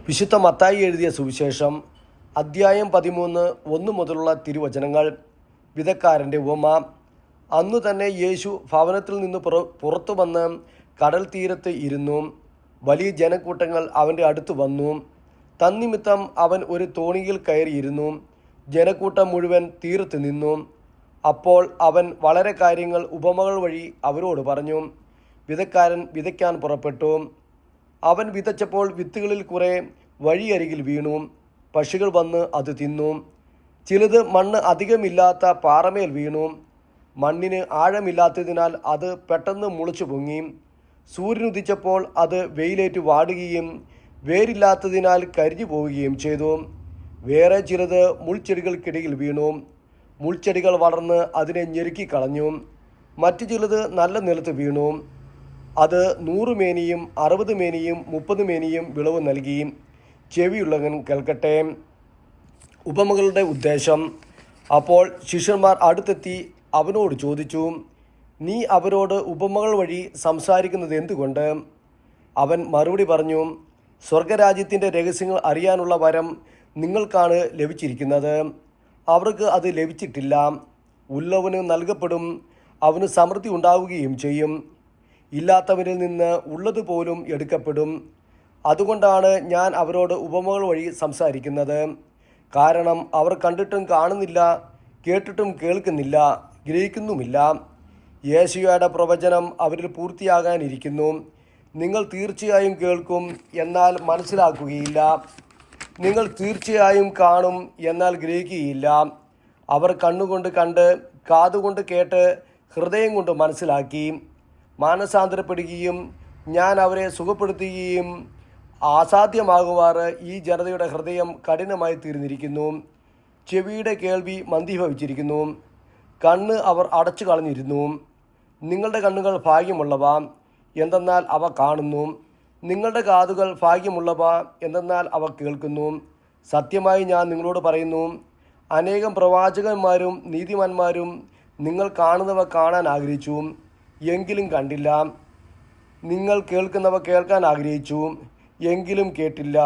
വിശുദ്ധ മത്തായി എഴുതിയ സുവിശേഷം അദ്ധ്യായം 13 1 മുതലുള്ള തിരുവചനങ്ങൾ. വിതക്കാരൻ്റെ ഉപമ. അന്നു തന്നെ യേശു ഭവനത്തിൽ നിന്ന് പുറത്തു വന്ന് കടൽ തീരത്ത് ഇരുന്നു. വലിയ ജനക്കൂട്ടങ്ങൾ അവൻ്റെ അടുത്ത് വന്നു. തന്നിമിത്തം അവൻ ഒരു തോണിയിൽ കയറിയിരുന്നു. ജനക്കൂട്ടം മുഴുവൻ തീരത്ത് നിന്നു. അപ്പോൾ അവൻ വളരെ കാര്യങ്ങൾ ഉപമകൾ വഴി അവരോട് പറഞ്ഞു. വിതക്കാരൻ വിതയ്ക്കാൻ പുറപ്പെട്ടു. അവൻ വിതച്ചപ്പോൾ വിത്തുകളിൽ കുറെ വഴിയരികിൽ വീണു. പക്ഷികൾ വന്ന് അത് തിന്നു. ചിലത് മണ്ണ് അധികമില്ലാത്ത പാറമേൽ വീണു. മണ്ണിന് ആഴമില്ലാത്തതിനാൽ അത് പെട്ടെന്ന് മുളച്ചു പൊങ്ങി. സൂര്യനുദിച്ചപ്പോൾ അത് വെയിലേറ്റ് വാടുകയും വേരില്ലാത്തതിനാൽ കരിഞ്ഞു പോവുകയും ചെയ്തു. വേറെ ചിലത് മുൾച്ചെടികൾക്കിടയിൽ വീണു. മുൾച്ചെടികൾ വളർന്ന് അതിനെ ഞെരുക്കിക്കളഞ്ഞു. മറ്റു ചിലത് നല്ല നിലത്ത് വീണു. അത് 100 മേനിയും 60 മേനിയും 30 മേനിയും വിളവ് നൽകി. ചെവിയുള്ളവൻ കേൾക്കട്ടെ. ഉപമകളുടെ ഉദ്ദേശം. അപ്പോൾ ശിഷ്യന്മാർ അടുത്തെത്തി അവനോട് ചോദിച്ചു, നീ അവരോട് ഉപമകൾ വഴി സംസാരിക്കുന്നത് എന്തുകൊണ്ട്? അവൻ മറുപടി പറഞ്ഞു, സ്വർഗരാജ്യത്തിൻ്റെ രഹസ്യങ്ങൾ അറിയാനുള്ള വരം നിങ്ങൾക്കാണ് ലഭിച്ചിരിക്കുന്നത്. അവർക്ക് അത് ലഭിച്ചിട്ടില്ല. ഉള്ളവന് നൽകപ്പെടും, അവന് സമൃദ്ധി ഉണ്ടാവുകയും ചെയ്യും. ഇല്ലാത്തവരിൽ നിന്ന് ഉള്ളതുപോലും എടുക്കപ്പെടും. അതുകൊണ്ടാണ് ഞാൻ അവരോട് ഉപമകൾ വഴി സംസാരിക്കുന്നത്. കാരണം അവർ കണ്ടിട്ടും കാണുന്നില്ല, കേട്ടിട്ടും കേൾക്കുന്നില്ല, ഗ്രഹിക്കുന്നുമില്ല. യേശയ്യായുടെ പ്രവചനം അവരിൽ പൂർത്തിയാകാനിരിക്കുന്നു. നിങ്ങൾ തീർച്ചയായും കേൾക്കും, എന്നാൽ മനസ്സിലാക്കുകയില്ല. നിങ്ങൾ തീർച്ചയായും കാണും, എന്നാൽ ഗ്രഹിക്കുകയില്ല. അവർ കണ്ണുകൊണ്ട് കണ്ട്, കാതുകൊണ്ട് കേട്ട്, ഹൃദയം കൊണ്ട് മനസ്സിലാക്കി മാനസാന്തരപ്പെടുകയും ഞാൻ അവരെ സുഖപ്പെടുത്തുകയും അസാധ്യമാകുവാറ് ഈ ജനതയുടെ ഹൃദയം കഠിനമായി തീർന്നിരിക്കുന്നു. ചെവിയുടെ കേൾവി മന്ദീഭവിച്ചിരിക്കുന്നു. കണ്ണ് അവർ അടച്ചു കളഞ്ഞിരുന്നു. നിങ്ങളുടെ കണ്ണുകൾ ഭാഗ്യമുള്ളവ, എന്തെന്നാൽ അവ കാണുന്നു. നിങ്ങളുടെ കാതുകൾ ഭാഗ്യമുള്ളവ, എന്തെന്നാൽ അവ കേൾക്കുന്നു. സത്യമായി ഞാൻ നിങ്ങളോട് പറയുന്നു, അനേകം പ്രവാചകന്മാരും നീതിമാന്മാരും നിങ്ങൾ കാണുന്നവ കാണാൻ ആഗ്രഹിച്ചു, എങ്കിലും കണ്ടില്ല. നിങ്ങൾ കേൾക്കുന്നവ കേൾക്കാൻ ആഗ്രഹിച്ചു, എങ്കിലും കേട്ടില്ല.